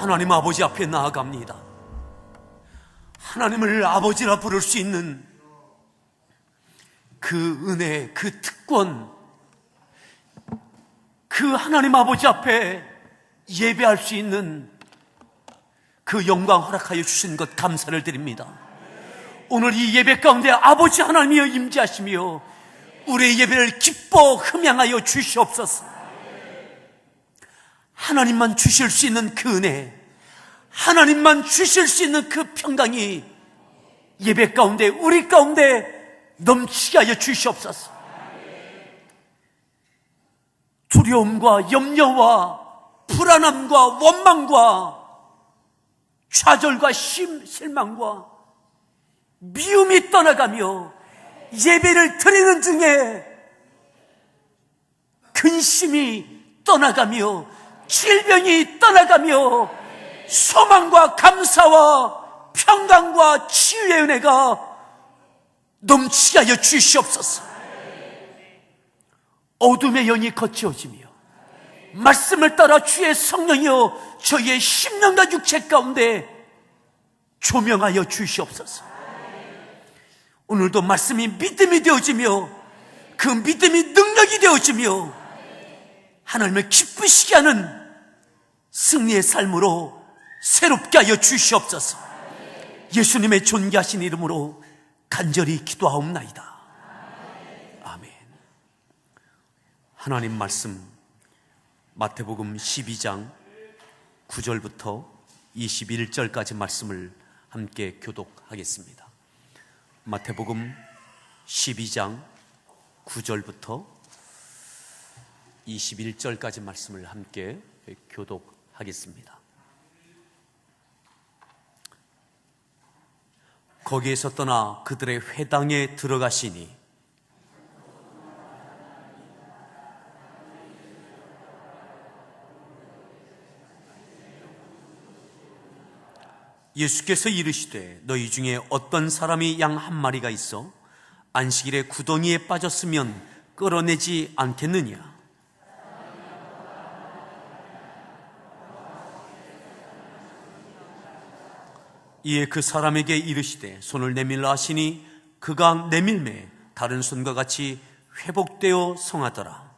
하나님 아버지 앞에 나아갑니다. 하나님을 아버지라 부를 수 있는 그 은혜, 그 특권, 그 하나님 아버지 앞에 예배할 수 있는 그 영광 허락하여 주신 것 감사를 드립니다. 오늘 이 예배 가운데 아버지 하나님이여 임재하시며 우리의 예배를 기뻐 흠양하여 주시옵소서. 하나님만 주실 수 있는 그 은혜, 하나님만 주실 수 있는 그 평강이 예배 가운데 우리 가운데 넘치게 하여 주시옵소서. 두려움과 염려와 불안함과 원망과 좌절과 실망과 미움이 떠나가며 예배를 드리는 중에 근심이 떠나가며 질병이 떠나가며 소망과 감사와 평강과 치유의 은혜가 넘치게 하여 주시옵소서. 어둠의 영이 거치어지며 말씀을 따라 주의 성령이여 저희의 심령과 육체 가운데 조명하여 주시옵소서. 오늘도 말씀이 믿음이 되어지며 그 믿음이 능력이 되어지며 하나님을 기쁘시게 하는 승리의 삶으로 새롭게 하여 주시옵소서. 예수님의 존귀하신 이름으로 간절히 기도하옵나이다. 아멘. 하나님 말씀 마태복음 12장 9절부터 21절까지 말씀을 함께 교독하겠습니다. 마태복음 12장 9절부터 21절까지 말씀을 함께 교독하겠습니다. 거기에서 떠나 그들의 회당에 들어가시니 예수께서 이르시되 너희 중에 어떤 사람이 양 한 마리가 있어 안식일에 구덩이에 빠졌으면 끌어내지 않겠느냐? 이에 그 사람에게 이르시되 손을 내밀라 하시니 그가 내밀매 다른 손과 같이 회복되어 성하더라.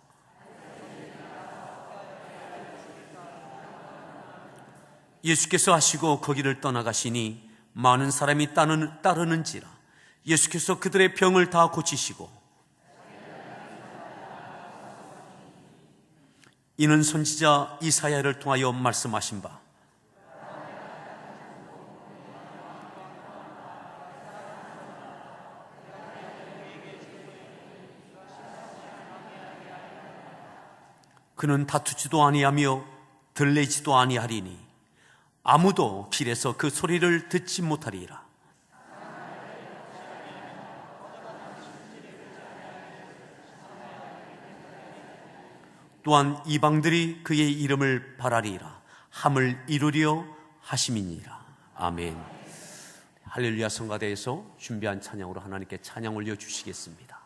예수께서 하시고 거기를 떠나가시니 많은 사람이 따르는지라. 예수께서 그들의 병을 다 고치시고 이는 선지자 이사야를 통하여 말씀하신 바 그는 다투지도 아니하며 들레지도 아니하리니 아무도 길에서 그 소리를 듣지 못하리라. 또한 이방들이 그의 이름을 바라리라 함을 이루려 하심이니라. 아멘. 할렐루야. 성가대에서 준비한 찬양으로 하나님께 찬양 올려주시겠습니다.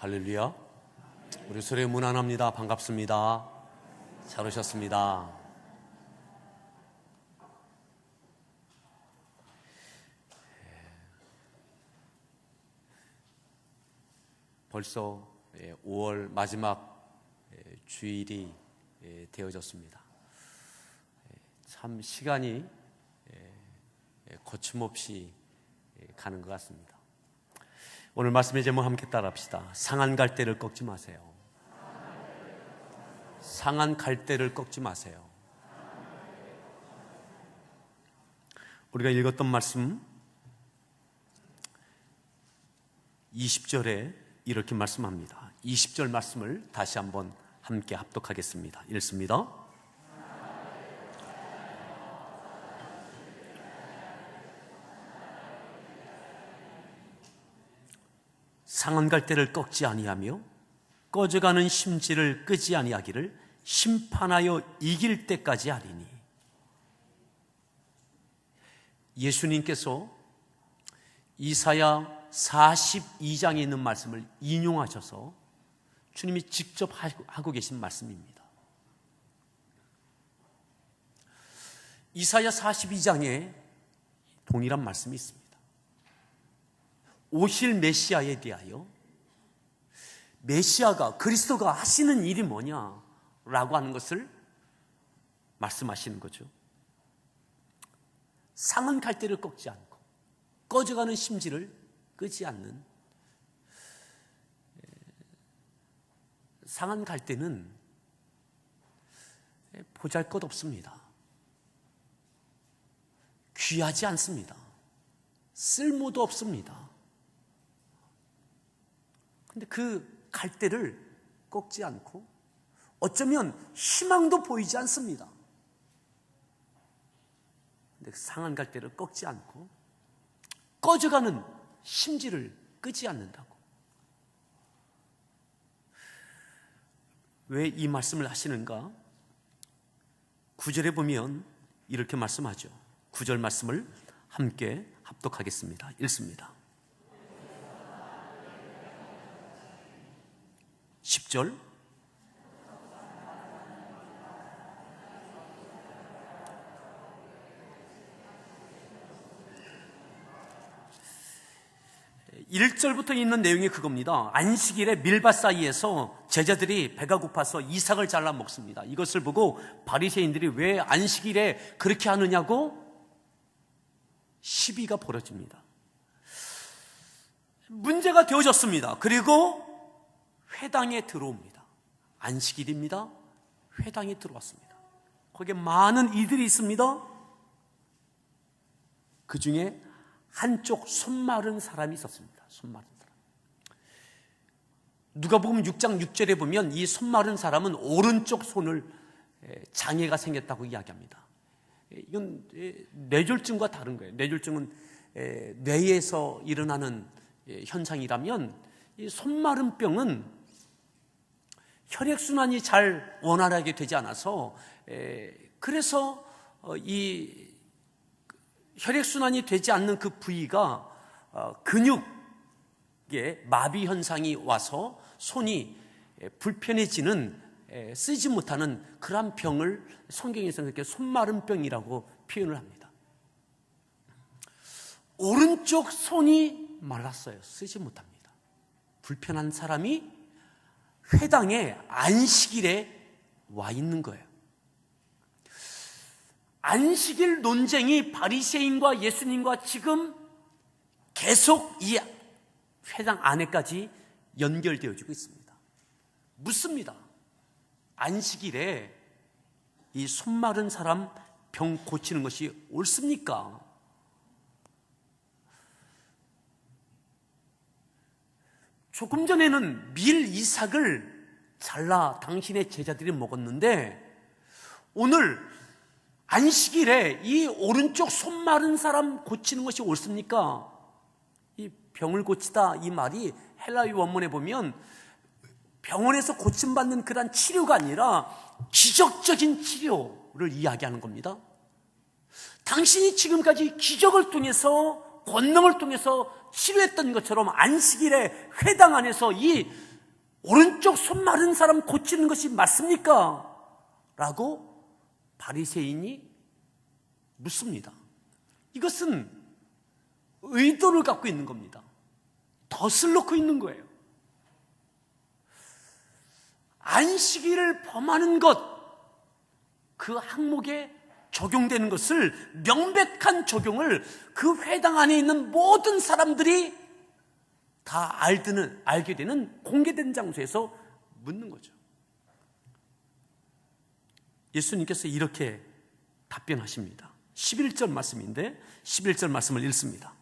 할렐루야. 우리 소리 문안합니다. 반갑습니다. 잘 오셨습니다. 벌써 5월 마지막 주일이 되어졌습니다. 참 시간이 거침없이 가는 것 같습니다. 오늘 말씀의 제목 함께 따라합시다. 상한 갈대를 꺾지 마세요. 상한 갈대를 꺾지 마세요. 우리가 읽었던 말씀 20절에 이렇게 말씀합니다. 20절 말씀을 다시 한번 함께 합독하겠습니다. 읽습니다. 상한 갈대를 꺾지 아니하며 꺼져가는 심지를 끄지 아니하기를 심판하여 이길 때까지 하리니. 예수님께서 이사야 42장에 있는 말씀을 인용하셔서 주님이 직접 하고 계신 말씀입니다. 이사야 42장에 동일한 말씀이 있습니다. 오실 메시아에 대하여 메시아가 그리스도가 하시는 일이 뭐냐라고 하는 것을 말씀하시는 거죠. 상한 갈대를 꺾지 않고 꺼져가는 심지를 끄지 않는, 상한 갈대는 보잘것없습니다. 귀하지 않습니다. 쓸모도 없습니다. 근데 그 갈대를 꺾지 않고 어쩌면 희망도 보이지 않습니다. 근데 상한 갈대를 꺾지 않고 꺼져가는 심지를 끄지 않는다고. 왜 이 말씀을 하시는가? 9절에 보면 이렇게 말씀하죠. 9절 말씀을 함께 합독하겠습니다. 읽습니다. 10절 (1절부터) 있는 내용이 그겁니다. 안식일에 밀밭 사이에서 제자들이 배가 고파서 이삭을 잘라 먹습니다. 이것을 보고 바리새인들이 왜 안식일에 그렇게 하느냐고 시비가 벌어집니다. 문제가 되어졌습니다. 그리고 회당에 들어옵니다. 안식일입니다. 회당에 들어왔습니다. 거기에 많은 이들이 있습니다. 그 중에 한쪽 손 마른 사람이 있었습니다. 손 마른 사람. 누가복음 6장 6절에 보면 이 손 마른 사람은 오른쪽 손을 장애가 생겼다고 이야기합니다. 이건 뇌졸중과 다른 거예요. 뇌졸중은 뇌에서 일어나는 현상이라면 이 손 마른 병은 혈액순환이 잘 원활하게 되지 않아서, 그래서 이 혈액순환이 되지 않는 그 부위가 근육에 마비 현상이 와서 손이 불편해지는, 쓰지 못하는 그러한 병을 성경에서 이렇게 손마른 병이라고 표현을 합니다. 오른쪽 손이 말랐어요. 쓰지 못합니다. 불편한 사람이 회당에 안식일에 와 있는 거예요. 안식일 논쟁이 바리새인과 예수님과 지금 계속 이 회당 안에까지 연결되어지고 있습니다. 묻습니다. 안식일에 이 손 마른 사람 병 고치는 것이 옳습니까? 조금 전에는 밀 이삭을 잘라 당신의 제자들이 먹었는데 오늘 안식일에 이 오른쪽 손 마른 사람 고치는 것이 옳습니까? 이 병을 고치다 이 말이 헬라어 원문에 보면 병원에서 고침받는 그런 치료가 아니라 기적적인 치료를 이야기하는 겁니다. 당신이 지금까지 기적을 통해서, 권능을 통해서 치료했던 것처럼 안식일에 회당 안에서 이 오른쪽 손 마른 사람 고치는 것이 맞습니까? 라고 바리새인이 묻습니다. 이것은 의도를 갖고 있는 겁니다. 덫을 놓고 있는 거예요. 안식일을 범하는 것, 그 항목에 적용되는 것을, 명백한 적용을 그 회당 안에 있는 모든 사람들이 다 알게 되는 공개된 장소에서 묻는 거죠. 예수님께서 이렇게 답변하십니다. 11절 말씀인데 11절 말씀을 읽습니다.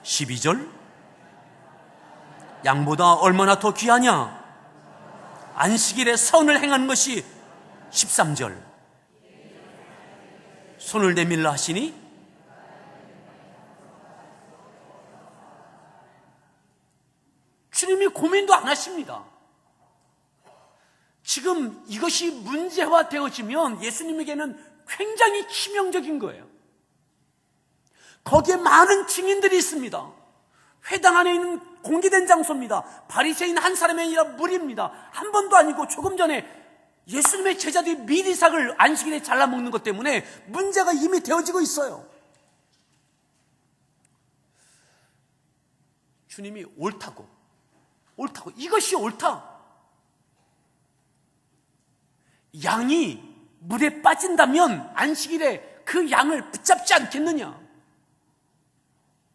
12절, 양보다 얼마나 더 귀하냐? 안식일에 선을 행하는 것이. 13절, 손을 내밀라 하시니 주님이 고민도 안 하십니다. 지금 이것이 문제화되어지면 예수님에게는 굉장히 치명적인 거예요. 거기에 많은 증인들이 있습니다. 회당 안에 있는 공개된 장소입니다. 바리새인 한 사람이 아니라 무리입니다. 한 번도 아니고 조금 전에 예수님의 제자들이 미리삭을 안식일에 잘라 먹는 것 때문에 문제가 이미 되어지고 있어요. 주님이 옳다고 이것이 옳다. 양이 물에 빠진다면 안식일에 그 양을 붙잡지 않겠느냐?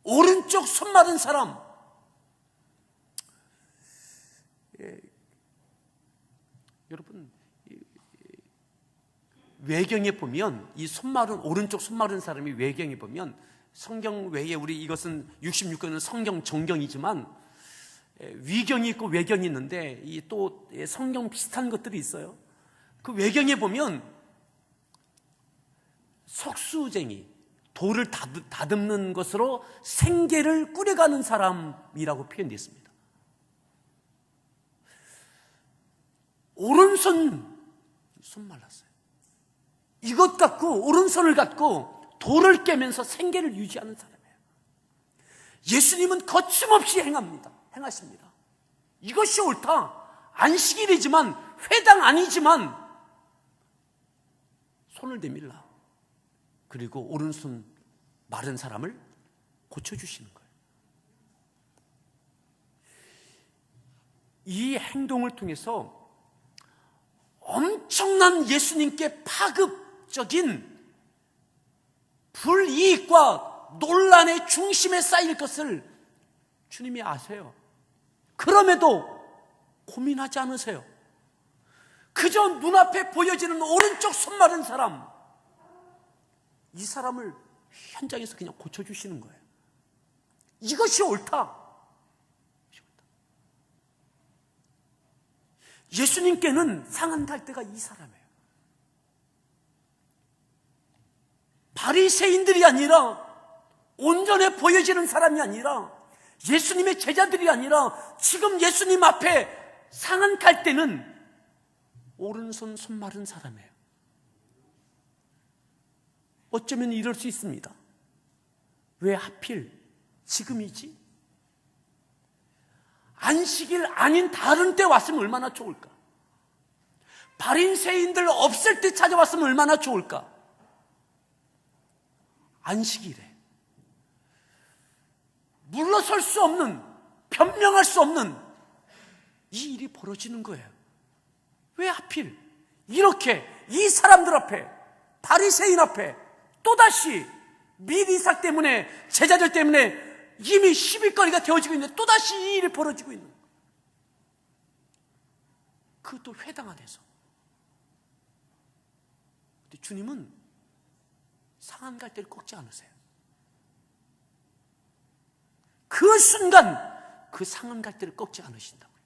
오른쪽 손 마른 사람, 여러분, 외경에 보면 이 오른쪽 손 마른 사람이 외경에 보면, 성경 외에 우리 이것은 66권은 성경 정경이지만 위경이 있고 외경이 있는데 이 또 성경 비슷한 것들이 있어요. 그 외경에 보면 석수쟁이, 돌을 다듬는 것으로 생계를 꾸려가는 사람이라고 표현되어 있습니다. 오른손 말랐어요. 이것 갖고, 오른손을 갖고 돌을 깨면서 생계를 유지하는 사람이에요. 예수님은 거침없이 행하십니다. 이것이 옳다. 안식일이지만, 회당 아니지만 손을 내밀라. 그리고 오른손 마른 사람을 고쳐주시는 거예요. 이 행동을 통해서 엄청난 예수님께 파급적인 불이익과 논란의 중심에 쌓일 것을 주님이 아세요. 그럼에도 고민하지 않으세요. 그저 눈앞에 보여지는 오른쪽 손 마른 사람, 이 사람을 현장에서 그냥 고쳐주시는 거예요. 이것이 옳다. 예수님께는 상한 갈대가 이 사람이에요. 바리새인들이 아니라, 온전해 보여지는 사람이 아니라, 예수님의 제자들이 아니라, 지금 예수님 앞에 상한 갈대는 오른손 손 마른 사람이에요. 어쩌면 이럴 수 있습니다. 왜 하필 지금이지? 안식일 아닌 다른 때 왔으면 얼마나 좋을까? 바리새인들 없을 때 찾아왔으면 얼마나 좋을까? 안식일에 물러설 수 없는, 변명할 수 없는 이 일이 벌어지는 거예요. 왜 하필 이렇게 이 사람들 앞에, 바리새인 앞에 또다시 미리삭 때문에, 제자들 때문에 이미 시비거리가 되어지고 있는데 또다시 이 일이 벌어지고 있는 거예요. 그것도 회당 안에서. 근데 주님은 상한 갈대를 꺾지 않으세요. 그 순간 그 상한 갈대를 꺾지 않으신다고요.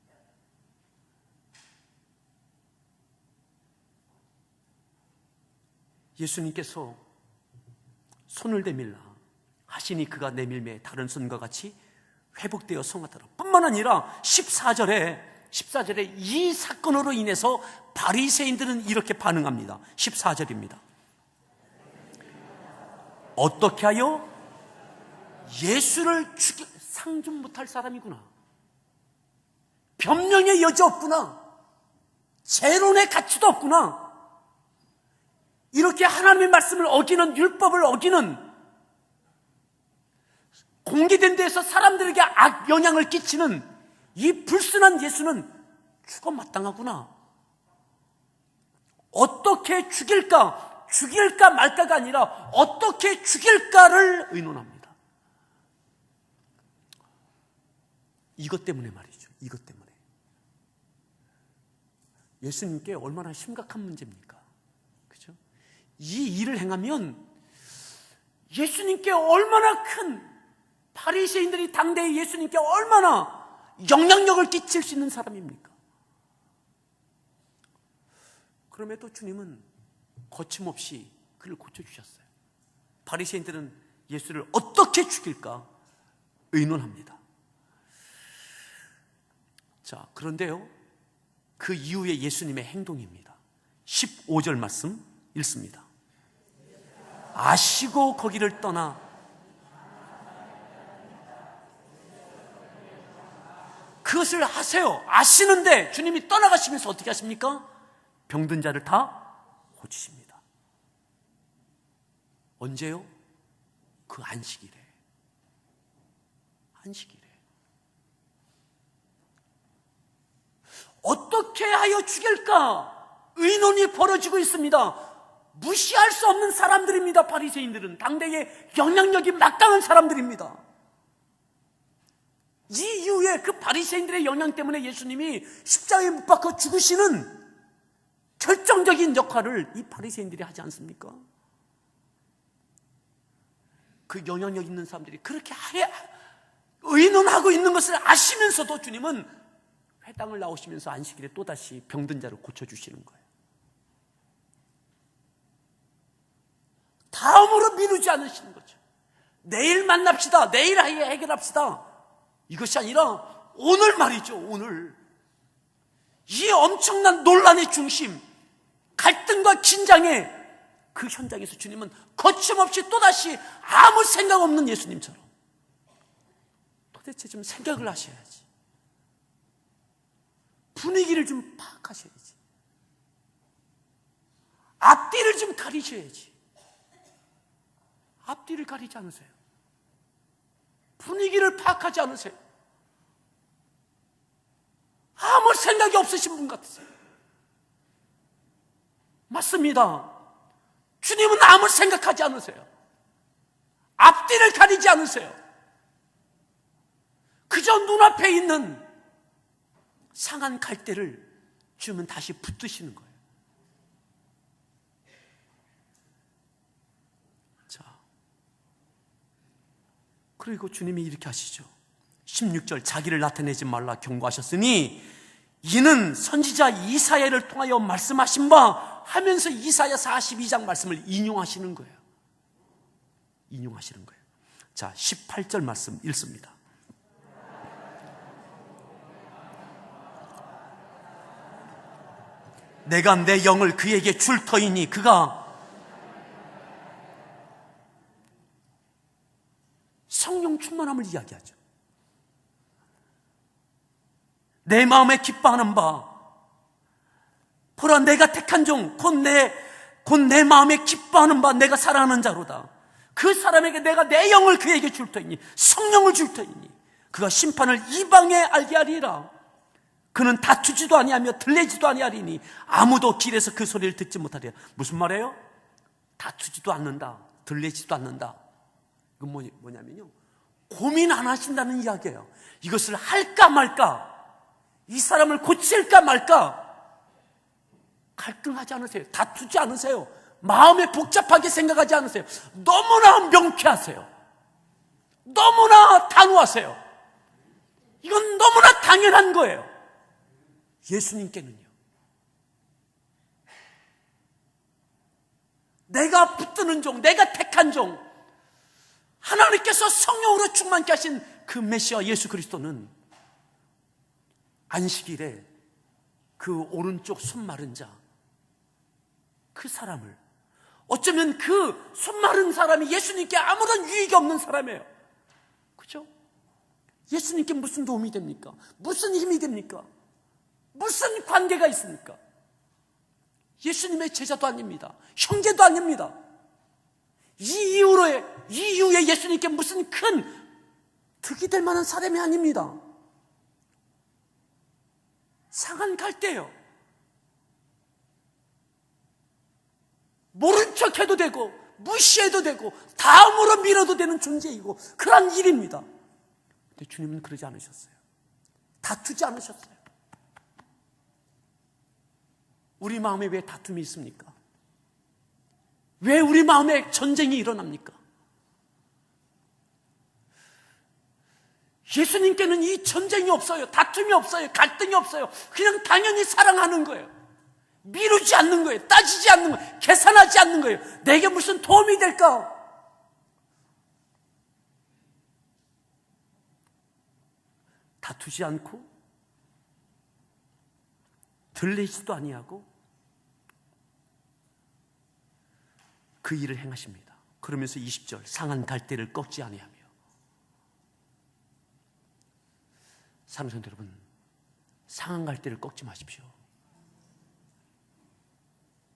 예수님께서 손을 내밀라 하시니 그가 내밀매 다른 손과 같이 회복되어 성하더라. 뿐만 아니라 14절에 이 사건으로 인해서 바리새인들은 이렇게 반응합니다. 14절입니다. 어떻게 하여 예수를 죽여 상종 못할 사람이구나. 변명의 여지 없구나. 재론의 가치도 없구나. 이렇게 하나님의 말씀을 어기는, 율법을 어기는, 공개된 데에서 사람들에게 악 영향을 끼치는 이 불순한 예수는 죽어 마땅하구나. 어떻게 죽일까 말까가 아니라 어떻게 죽일까를 의논합니다. 이것 때문에 말이죠. 이것 때문에. 예수님께 얼마나 심각한 문제입니까? 그죠? 이 일을 행하면 예수님께 얼마나 큰, 바리새인들이 당대의 예수님께 얼마나 영향력을 끼칠 수 있는 사람입니까? 그럼에도 주님은 거침없이 그를 고쳐주셨어요. 바리새인들은 예수를 어떻게 죽일까 의논합니다. 자, 그런데요, 그 이후에 예수님의 행동입니다. 15절 말씀 읽습니다. 아시고 거기를 떠나 그것을 하세요. 아시는데 주님이 떠나가시면서 어떻게 하십니까? 병든 자를 다 고치십니다. 언제요? 그 안식일에. 안식일에. 어떻게 하여 죽일까? 의논이 벌어지고 있습니다. 무시할 수 없는 사람들입니다. 바리새인들은 당대의 영향력이 막강한 사람들입니다. 이 이후에 그 바리새인들의 영향 때문에 예수님이 십자가에 못 박혀 죽으시는 결정적인 역할을 이 바리새인들이 하지 않습니까? 그 영향력 있는 사람들이 그렇게 의논하고 있는 것을 아시면서도 주님은 회당을 나오시면서 안식일에 또다시 병든 자를 고쳐주시는 거예요. 다음으로 미루지 않으시는 거죠. 내일 만납시다. 내일 해결합시다. 이것이 아니라 오늘 말이죠. 오늘 이 엄청난 논란의 중심, 갈등과 긴장의 그 현장에서 주님은 거침없이 또다시 아무 생각 없는 예수님처럼 도대체 좀 생각을 하셔야지. 분위기를 좀 파악하셔야지. 앞뒤를 좀 가리셔야지. 앞뒤를 가리지 않으세요. 분위기를 파악하지 않으세요. 아무 생각이 없으신 분 같으세요. 맞습니다. 주님은 아무 생각하지 않으세요. 앞뒤를 가리지 않으세요. 그저 눈앞에 있는 상한 갈대를 주님은 다시 붙드시는 거예요. 자, 그리고 주님이 이렇게 하시죠. 16절, 자기를 나타내지 말라 경고하셨으니 이는 선지자 이사야를 통하여 말씀하신 바 하면서 이사야 42장 말씀을 인용하시는 거예요. 인용하시는 거예요. 자, 18절 말씀 읽습니다. 내가 내 영을 그에게 줄 터이니 그가 성령 충만함을 이야기하죠. 내 마음에 기뻐하는 바 보라 내가 택한 종 곧 내 마음에 기뻐하는 바 내가 사랑하는 자로다. 그 사람에게 내가 내 영을 그에게 줄 터이니 성령을 줄 터이니 그가 심판을 이방에 알게 하리라. 그는 다투지도 아니하며 들리지도 아니하리니 아무도 길에서 그 소리를 듣지 못하리라. 무슨 말이에요? 다투지도 않는다, 들리지도 않는다. 이건 뭐냐면요, 고민 안 하신다는 이야기예요. 이것을 할까 말까, 이 사람을 고칠까 말까 갈등하지 않으세요. 다투지 않으세요. 마음에 복잡하게 생각하지 않으세요. 너무나 명쾌하세요. 너무나 단호하세요. 이건 너무나 당연한 거예요. 예수님께는요, 내가 붙드는 종, 내가 택한 종, 하나님께서 성령으로 충만케 하신 그 메시아 예수 그리스도는 안식일에 그 오른쪽 손 마른 자, 그 사람을, 어쩌면 그 손 마른 사람이 예수님께 아무런 유익이 없는 사람이에요. 예수님께 무슨 도움이 됩니까? 무슨 힘이 됩니까? 무슨 관계가 있습니까? 예수님의 제자도 아닙니다. 형제도 아닙니다. 이 이후에 예수님께 무슨 큰 득이 될 만한 사람이 아닙니다. 상한 갈대예요. 모른 척해도 되고 무시해도 되고 다음으로 밀어도 되는 존재이고 그런 일입니다. 근데 주님은 그러지 않으셨어요. 다투지 않으셨어요. 우리 마음에 왜 다툼이 있습니까? 왜 우리 마음에 전쟁이 일어납니까? 예수님께는 이 전쟁이 없어요. 다툼이 없어요. 갈등이 없어요. 그냥 당연히 사랑하는 거예요. 미루지 않는 거예요. 따지지 않는 거예요. 계산하지 않는 거예요. 내게 무슨 도움이 될까? 다투지 않고 들리지도 아니하고 그 일을 행하십니다. 그러면서 20절 상한 갈대를 꺾지 아니하며. 사랑하는 성도 여러분, 상한 갈대를 꺾지 마십시오.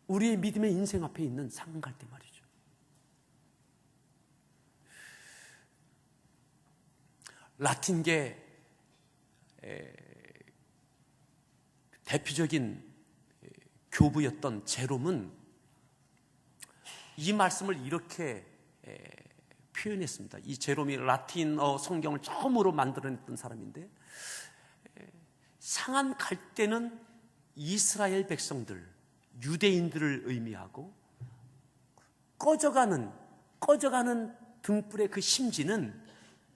우리의 믿음의 인생 앞에 있는 상한 갈대 말이죠. 라틴계 대표적인 교부였던 제롬은 이 말씀을 이렇게 표현했습니다. 이 제롬이 라틴어 성경을 처음으로 만들어냈던 사람인데, 상한 갈대는 이스라엘 백성들, 유대인들을 의미하고, 꺼져가는 등불의 그 심지는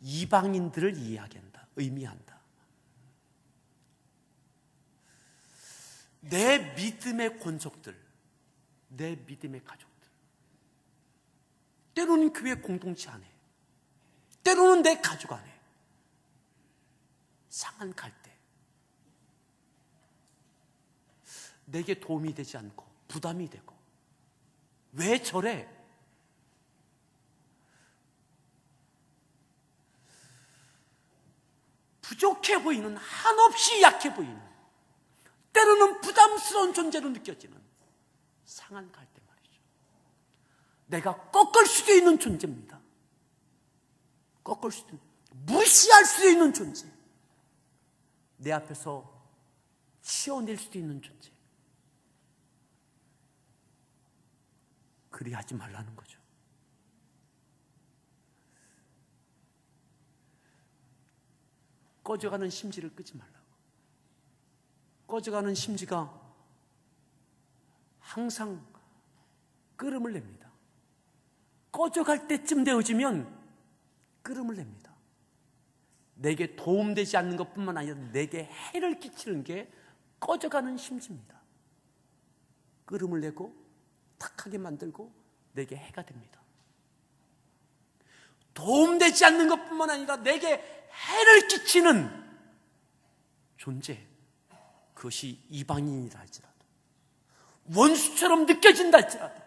이방인들을 이야기한다, 의미한다. 내 믿음의 권속들, 내 믿음의 가족들, 때로는 교회 공동체 안에, 때로는 내 가족 안에 상한 갈대, 내게 도움이 되지 않고 부담이 되고, 왜 저래? 부족해 보이는, 한없이 약해 보이는, 때로는 부담스러운 존재로 느껴지는 상한 갈대 말이죠. 내가 꺾을 수도 있는 존재입니다. 꺾을 수도 있는, 무시할 수도 있는 존재, 내 앞에서 치워낼 수도 있는 존재. 그리 하지 말라는 거죠. 꺼져가는 심지를 끄지 말라고. 꺼져가는 심지가 항상 끓음을 냅니다. 꺼져갈 때쯤 되어지면 끓음을 냅니다. 내게 도움되지 않는 것뿐만 아니라 내게 해를 끼치는 게 꺼져가는 심지입니다. 끓음을 내고 탁하게 만들고 내게 해가 됩니다. 도움되지 않는 것뿐만 아니라 내게 해를 끼치는 존재, 그것이 이방인이라 할지라도, 원수처럼 느껴진다 할지라도,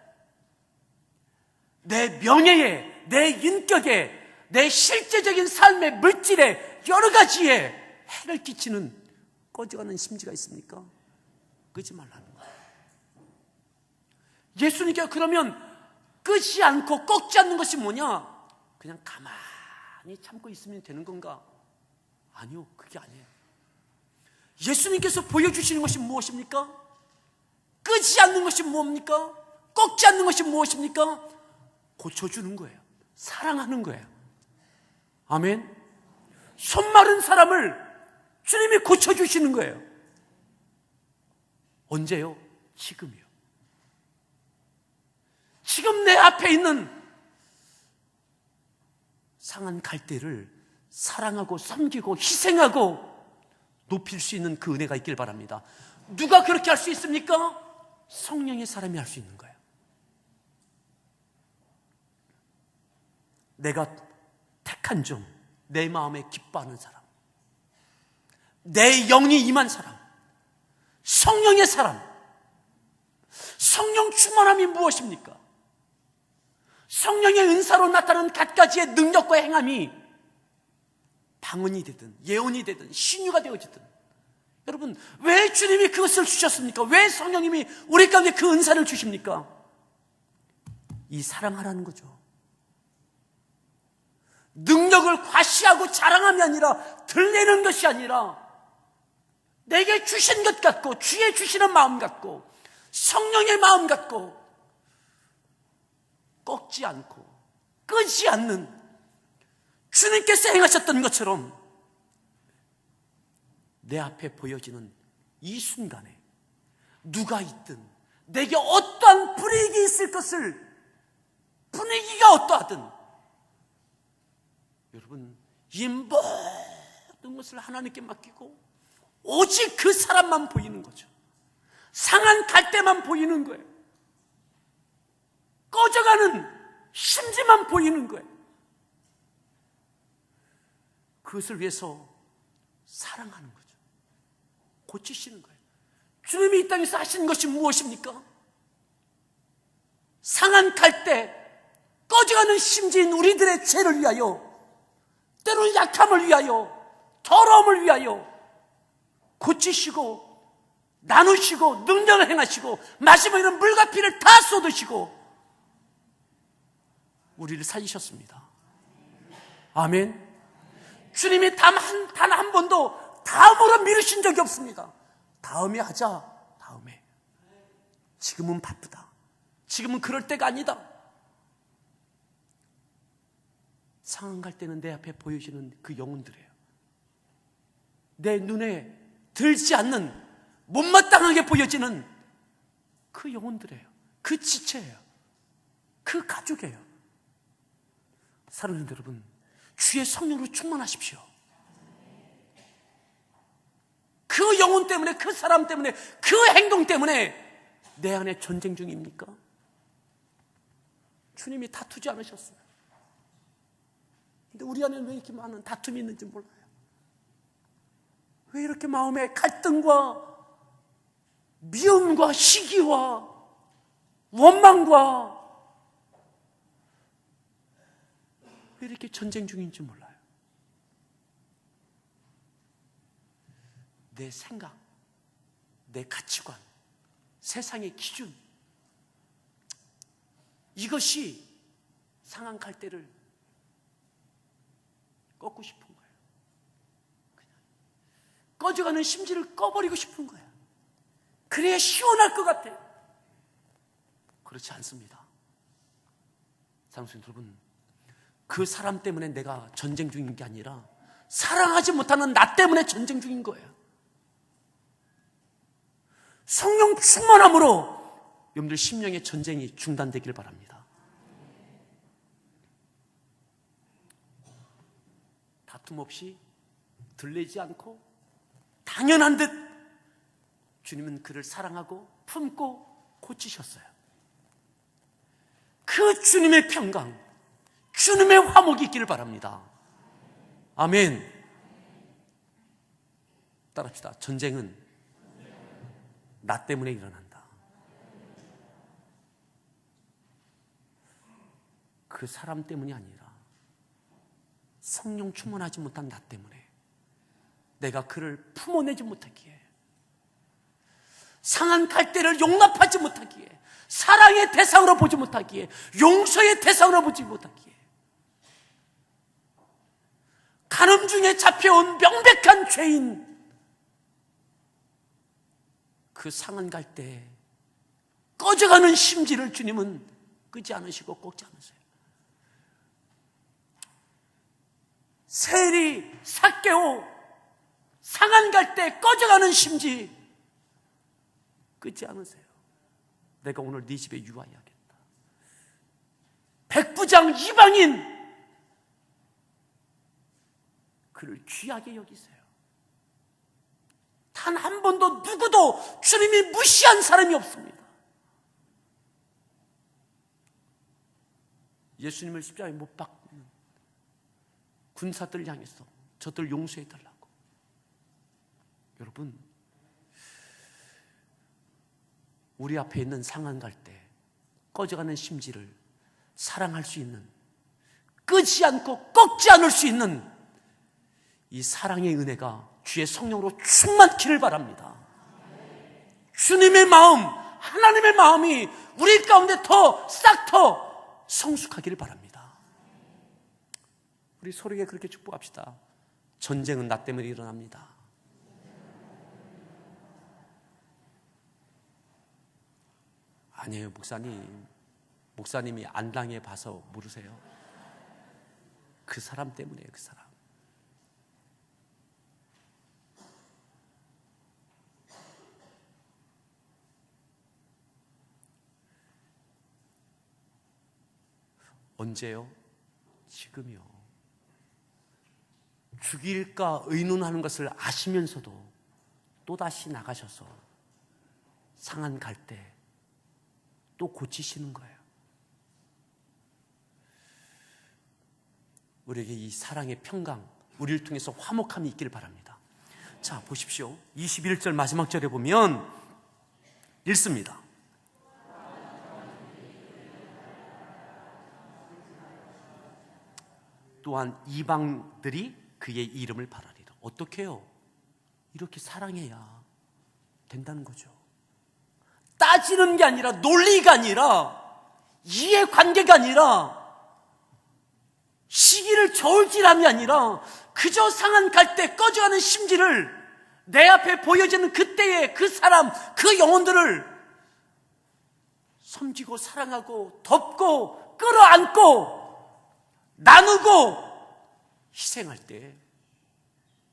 내 명예에, 내 인격에, 내 실제적인 삶의 물질에, 여러 가지에 해를 끼치는 꺼져가는 심지가 있습니까? 끄지 말라는 거예요. 예수님께서 그러면 끄지 않고 꺾지 않는 것이 뭐냐? 그냥 가만히 참고 있으면 되는 건가? 아니요, 그게 아니에요. 예수님께서 보여주시는 것이 무엇입니까? 끄지 않는 것이 무엇입니까? 꺾지 않는 것이 무엇입니까? 고쳐주는 거예요. 사랑하는 거예요. 아멘. 손마른 사람을 주님이 고쳐주시는 거예요. 언제요? 지금이요. 지금 내 앞에 있는 상한 갈대를 사랑하고 섬기고 희생하고 높일 수 있는 그 은혜가 있길 바랍니다. 누가 그렇게 할 수 있습니까? 성령의 사람이 할 수 있는 거예요. 내가 택한 종, 내 마음에 기뻐하는 사람, 내 영이 임한 사람, 성령의 사람. 성령 충만함이 무엇입니까? 성령의 은사로 나타나는 갖가지의 능력과 행함이 방언이 되든 예언이 되든 신유가 되어지든, 여러분, 왜 주님이 그것을 주셨습니까? 왜 성령님이 우리 가운데 그 은사를 주십니까? 이 사랑하라는 거죠. 능력을 과시하고 자랑함이 아니라, 들리는 것이 아니라, 내게 주신 것 같고, 주의 주시는 마음 같고, 성령의 마음 같고, 꺾지 않고 끄지 않는 주님께서 행하셨던 것처럼 내 앞에 보여지는 이 순간에 누가 있든, 내게 어떠한 불이익이 있을 것을, 분위기가 어떠하든, 여러분, 이 모든 것을 하나님께 맡기고 오직 그 사람만 보이는 거죠. 상한 갈대만 보이는 거예요. 꺼져가는 심지만 보이는 거예요. 그것을 위해서 사랑하는 거죠. 고치시는 거예요. 주님이 이 땅에서 하시는 것이 무엇입니까? 상한 갈대, 꺼져가는 심지인 우리들의 죄를 위하여, 때로는 약함을 위하여, 더러움을 위하여 고치시고 나누시고 능력을 행하시고 마지막에 이런 물과 피를 다 쏟으시고 우리를 살리셨습니다. 아멘. 주님이 단 한 번도 다음으로 미루신 적이 없습니다. 다음에 하자. 다음에. 지금은 바쁘다. 지금은 그럴 때가 아니다. 상한 갈 때는 내 앞에 보여지는 그 영혼들이에요. 내 눈에 들지 않는, 못마땅하게 보여지는 그 영혼들이에요. 그 지체예요. 그 가족이에요. 사랑하는 여러분, 주의 성령으로 충만하십시오. 그 영혼 때문에, 그 사람 때문에, 그 행동 때문에 내 안에 전쟁 중입니까? 주님이 다투지 않으셨어요. 근데 우리 안에는 왜 이렇게 많은 다툼이 있는지 몰라요. 왜 이렇게 마음에 갈등과 미움과 시기와 원망과 왜 이렇게 전쟁 중인지 몰라요. 내 생각, 내 가치관, 세상의 기준, 이것이 상한 갈대를 꺾고 싶은 거예요. 그냥 꺼져가는 심지를 꺼버리고 싶은 거예요. 그래야 시원할 것 같아요. 그렇지 않습니다. 사랑하는 여러분, 그 사람 때문에 내가 전쟁 중인 게 아니라 사랑하지 못하는 나 때문에 전쟁 중인 거예요. 성령 충만함으로 여러분들 심령의 전쟁이 중단되길 바랍니다. 다툼 없이, 들리지 않고 당연한 듯 주님은 그를 사랑하고 품고 고치셨어요. 그 주님의 평강, 주님의 화목이 있기를 바랍니다. 아멘. 따라합시다. 전쟁은 나 때문에 일어난다. 그 사람 때문이 아니라 성령 충만하지 못한 나 때문에, 내가 그를 품어내지 못하기에, 상한 갈대를 용납하지 못하기에, 사랑의 대상으로 보지 못하기에, 용서의 대상으로 보지 못하기에, 간음 중에 잡혀온 명백한 죄인, 그 상한 갈대에 꺼져가는 심지를 주님은 끄지 않으시고 꺾지 않으세요. 세리, 삭개오, 상한 갈대 꺼져가는 심지 끄지 않으세요. 내가 오늘 네 집에 유하여야겠다. 백부장 이방인, 그를 귀하게 여기세요. 단 한 번도 누구도 주님이 무시한 사람이 없습니다. 예수님을 십자가에 못 박는 군사들 향해서 저들 용서해달라고. 여러분, 우리 앞에 있는 상한 갈대, 꺼져가는 심지를 사랑할 수 있는, 끄지 않고 꺾지 않을 수 있는 이 사랑의 은혜가 주의 성령으로 충만키를 바랍니다. 주님의 마음, 하나님의 마음이 우리 가운데 싹 더 성숙하기를 바랍니다. 우리 서로에게 그렇게 축복합시다. 전쟁은 나 때문에 일어납니다. 아니에요, 목사님. 목사님이 안 당해 봐서 모르세요. 그 사람 때문이에요, 그 사람. 언제요? 지금이요. 죽일까 의논하는 것을 아시면서도 또다시 나가셔서 상한 갈 때 또 고치시는 거예요. 우리에게 이 사랑의 평강, 우리를 통해서 화목함이 있기를 바랍니다. 자, 보십시오. 21절 마지막 절에 보면 읽습니다. 또한 이방들이 그의 이름을 바라리라. 어떻게 해요? 이렇게 사랑해야 된다는 거죠. 따지는 게 아니라, 논리가 아니라, 이해관계가 아니라, 시기를 저울질함이 아니라, 그저 상한 갈 때 꺼져가는 심지를 내 앞에 보여지는 그때의 그 사람, 그 영혼들을 섬기고 사랑하고 덮고 끌어안고 나누고 희생할 때,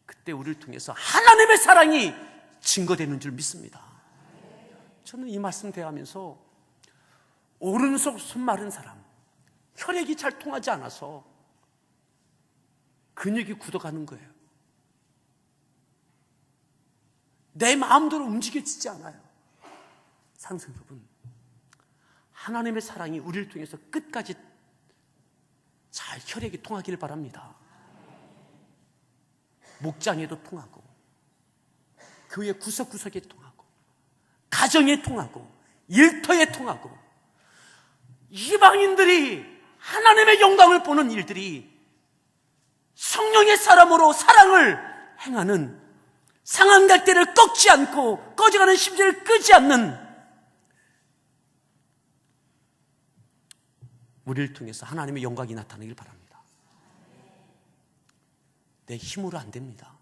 그때 우리를 통해서 하나님의 사랑이 증거되는 줄 믿습니다. 저는 이 말씀 대하면서 오른손 손 마른 사람, 혈액이 잘 통하지 않아서 근육이 굳어가는 거예요. 내 마음대로 움직여지지 않아요. 사랑하는 여러분, 하나님의 사랑이 우리를 통해서 끝까지 잘 혈액이 통하기를 바랍니다. 목장에도 통하고, 교회 구석구석에 통하고, 가정에 통하고, 일터에 통하고, 이방인들이 하나님의 영광을 보는 일들이 성령의 사람으로 사랑을 행하는, 상한 갈대를 꺾지 않고 꺼져가는 심지를 끄지 않는 우리를 통해서 하나님의 영광이 나타나길 바랍니다. 내 힘으로 안 됩니다.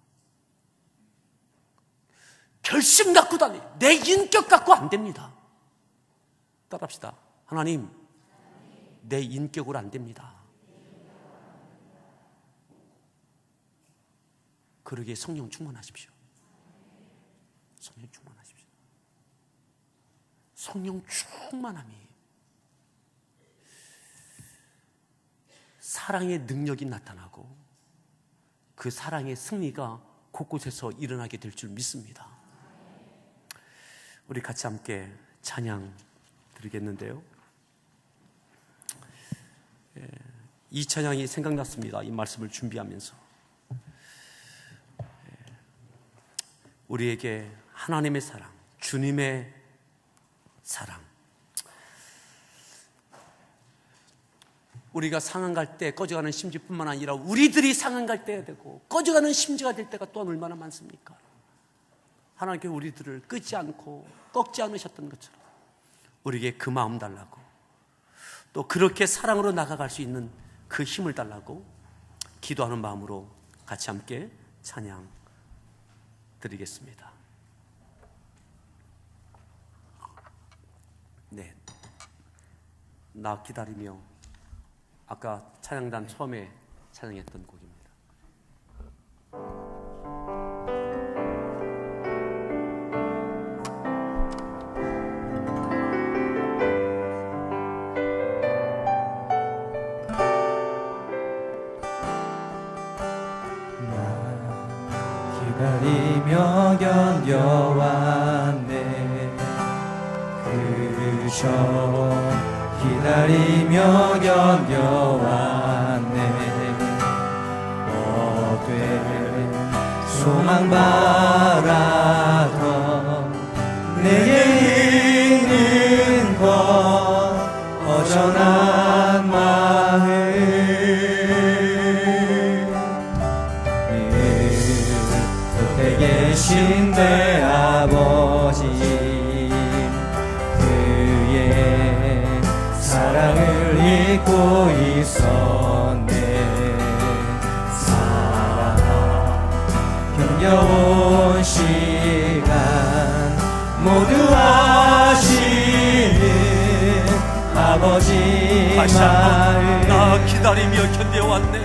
결심 갖고도 안 돼요. 내 인격 갖고 안 됩니다. 따라합시다. 하나님, 내 인격으로 안 됩니다. 그러기에 성령 충만하십시오. 성령 충만하십시오. 성령 충만함이 사랑의 능력이 나타나고 그 사랑의 승리가 곳곳에서 일어나게 될 줄 믿습니다. 우리 같이 함께 찬양 드리겠는데요. 이 찬양이 생각났습니다. 이 말씀을 준비하면서 우리에게 하나님의 사랑, 주님의 사랑, 우리가 상한 갈 때 꺼져가는 심지뿐만 아니라 우리들이 상한 갈 때야 되고 꺼져가는 심지가 될 때가 또한 얼마나 많습니까? 하나님께 우리들을 끄지 않고 꺾지 않으셨던 것처럼 우리에게 그 마음 달라고, 또 그렇게 사랑으로 나아갈 수 있는 그 힘을 달라고 기도하는 마음으로 같이 함께 찬양 드리겠습니다. 네, 나 기다리며, 아까 찬양단 처음에 찬양했던 곡입니다. 기다리며 견뎌왔네. 그저 기다리며 견뎌왔네. 어되 소망 바라던 내게 있는 것 허전한 마음, 있었네. 살아 힘겨운 시간 모두 아시는 아버지 다시 한번 마음 나 기다리며 견뎌왔네.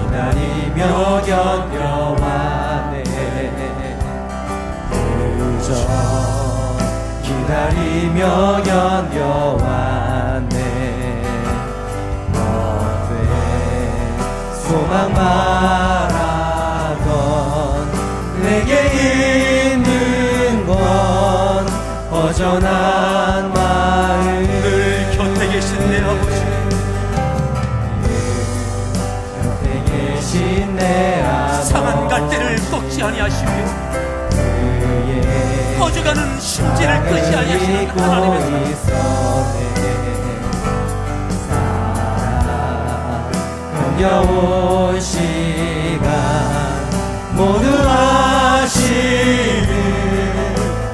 기다리며 견뎌왔네. 그저 기다리며 견뎌왔네. 너의 소망 말하던 내게 있는 건 허전한 마음. 늘 곁에 계신 내 아버지, 내 아버지 상한 갈대를 꺾지 아니하시며 꺼져가는 심지를 끄지 아니하시는 하나님의 힘겨운 시간 모두 아시는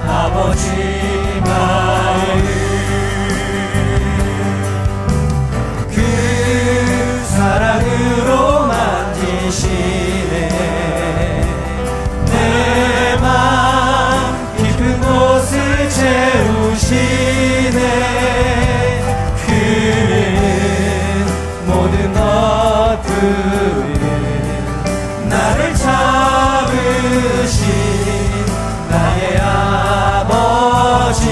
아버지 마음 그 사랑으로 만지시네. 내 맘 깊은 곳을 채우시네. 그는 모든 것들은 나를 잡으신 나의 아버지.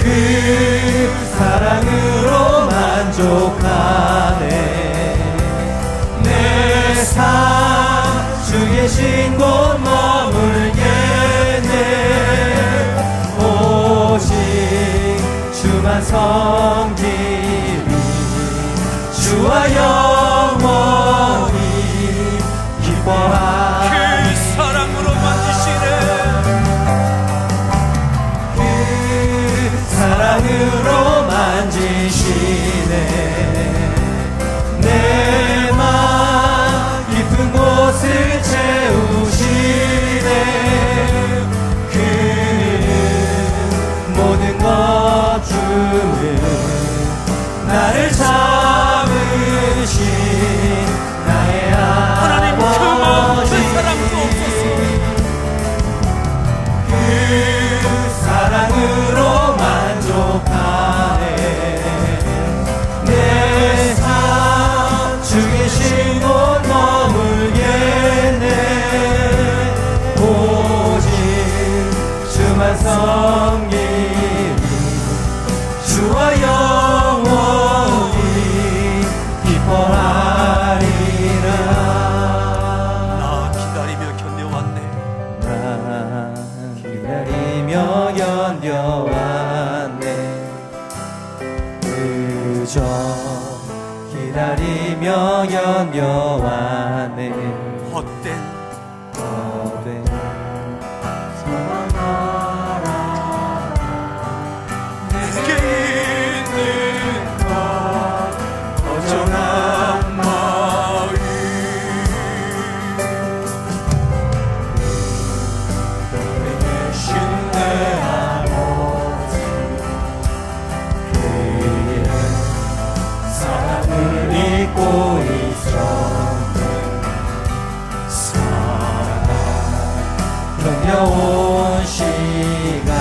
그 사랑으로 만족하네. 내 삶 주 계신 곳 머물겠네. 오직 주만 섬기리 주와 영원히 기뻐하리. 그 사랑으로 만지시네. 그 사랑으로 만지시네. 내 맘 깊은 곳을 채우시네. 그는 모든 것 주는 나를 잡으신 나의 하나님 그 마음 그 아버지. 사랑도 없어서 그 사랑으로 만족하네. 내 삶 주 계신 곳 머물겠네. 오직 주만 섬기리 주와 영원히 기뻐하리라. 나 기다리며 견뎌왔네. 나 기다리며 견뎌왔네. 그저 기다리며 견뎌왔네. 헛된 헛된 사랑하라. 내게 있는 것 허전한 마음 계신 내 아버지. 그의 사랑을 잊고 있었네. 살아 힘겨운 시간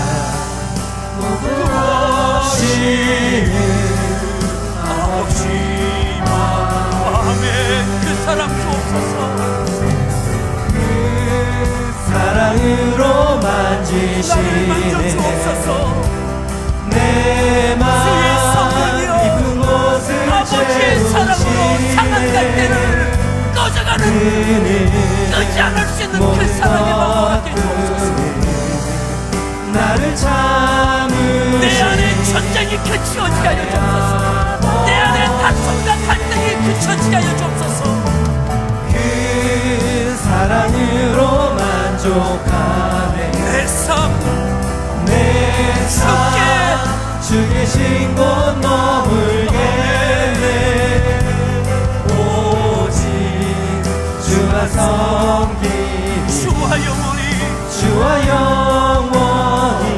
모두 아시는 아버지 마음에 그 사랑 주옵소서. 그 사랑으로 나를 만져 만지시네. 주옵소서. 내 맘 주의 성령이여, 깊은 곳을 아버지의 사랑으로 상한 갈대를 꺼져가는 끄지 않을 수 있는 그 사랑의 마음 허락해 주옵소서. 나를 참으신 내 안에 전쟁이 그치어지게 하여 주옵소서. 내 안에 다툼과 갈등이 그치어지게 하여 주옵소서. 그 사랑으로 만족하네. 내 삶 내 삶 주 계신 곳 머물겠네. 오직 주만 섬기리 주와 영원히 주와 영원히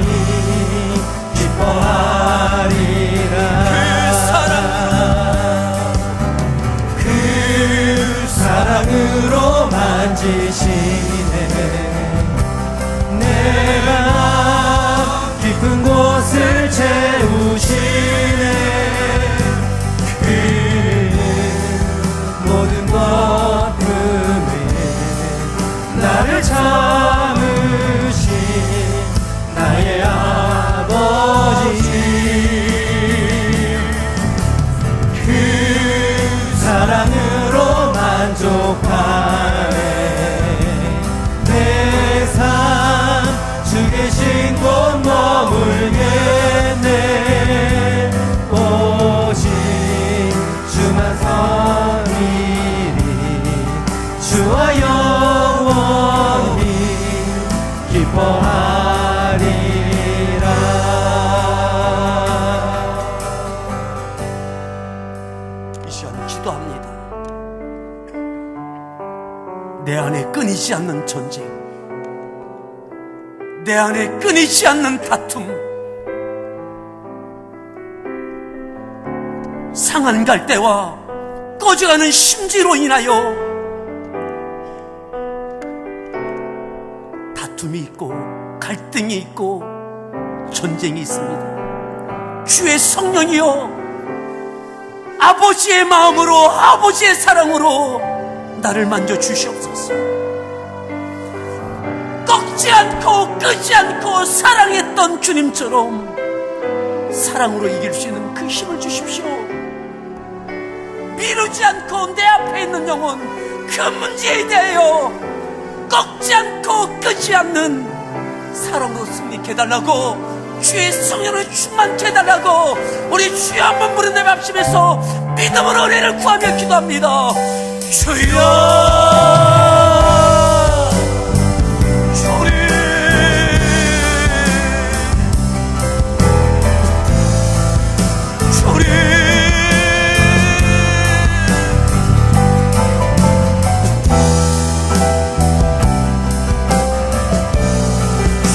내 안에 끊이지 않는 전쟁, 내 안에 끊이지 않는 다툼, 상한 갈대와 꺼져가는 심지로 인하여 다툼이 있고 갈등이 있고 전쟁이 있습니다. 주의 성령이여, 아버지의 마음으로, 아버지의 사랑으로 나를 만져주시옵소서. 꺾지 않고 끄지 않고 사랑했던 주님처럼 사랑으로 이길 수 있는 그 힘을 주십시오. 미루지 않고 내 앞에 있는 영혼, 그 문제에 대하여 꺾지 않고 끄지 않는 사랑으로 승리케 해달라고, 주의 성령을 충만케 해달라고 우리 주여 한번 부르는 밥심에서 믿음으로 은혜를 구하며 기도합니다. 주여, 주님, 주님,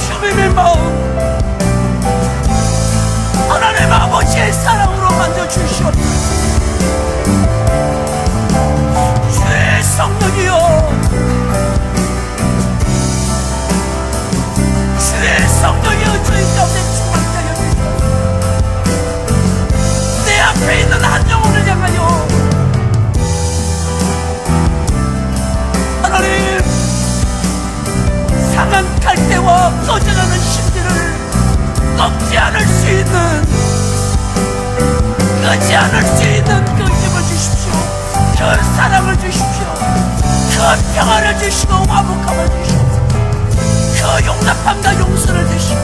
주님의 마음, 하나님 아버지의 사랑으로 만져주시옵소서. 주의 성령이여, 주의 성령이여, 저희 가운데 충만케 하여 주시옵소서. 내 앞에 있는 한 영혼을 향하여 하나님, 상한 갈대와 꺼져가는 심지를 꺾지 않을 수 있는, 끄지 않을 수 있는 그 힘을 주십시오. 그 사랑을 주십시오. 그 평안을 주시고 화목함을 주시옵소서. 그 용납함과 용서를 주시고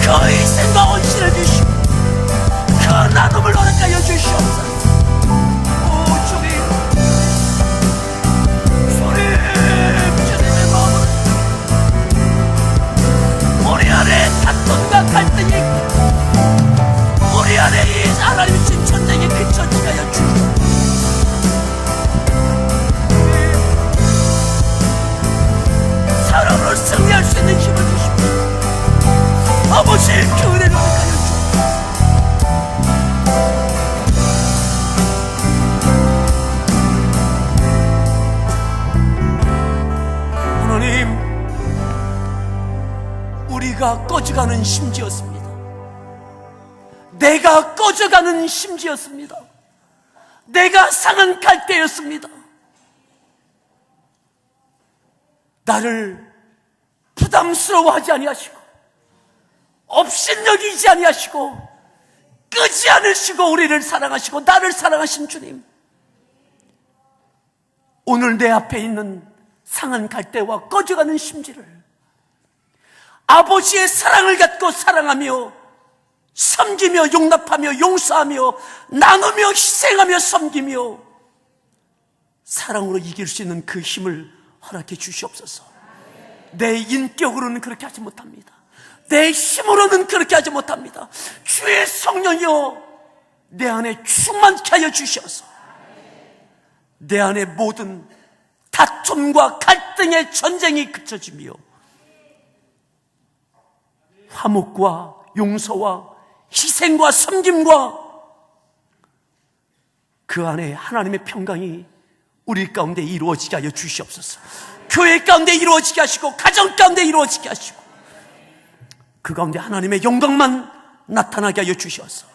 그 희생과 헌신을 주시고 그 나눔을 허락하여 주시옵소서. 오 주님, 주님의 마음으로 우리 안에 다툼과 갈등이, 우리 안에 이 하나님 주신 전쟁이 그쳐지게 하여 주시옵소서. 사랑으로 승리할 수 있는 힘을 주십시오. 아버지의 그 은혜를 허락하여 주옵소서. 하나님, 우리가 꺼져가는 심지였습니다. 내가 꺼져가는 심지였습니다. 내가 상한 갈대였습니다. 나를 부담스러워하지 아니하시고 업신여기지 아니하시고 끄지 않으시고 우리를 사랑하시고 나를 사랑하신 주님, 오늘 내 앞에 있는 상한 갈대와 꺼져가는 심지를 아버지의 사랑을 갖고 사랑하며 섬기며 용납하며 용서하며 나누며 희생하며 섬기며 사랑으로 이길 수 있는 그 힘을 허락해 주시옵소서. 내 인격으로는 그렇게 하지 못합니다. 내 힘으로는 그렇게 하지 못합니다. 주의 성령이여, 내 안에 충만케 하여 주셔서 내 안에 모든 다툼과 갈등의 전쟁이 그쳐지며 화목과 용서와 희생과 섬김과 그 안에 하나님의 평강이 우리 가운데 이루어지게 하여 주시옵소서. 교회 가운데 이루어지게 하시고 가정 가운데 이루어지게 하시고 그 가운데 하나님의 영광만 나타나게 하여 주셔서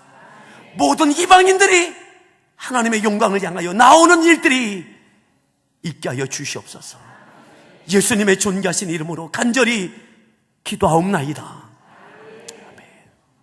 모든 이방인들이 하나님의 영광을 향하여 나오는 일들이 있게 하여 주시옵소서. 예수님의 존귀하신 이름으로 간절히 기도하옵나이다.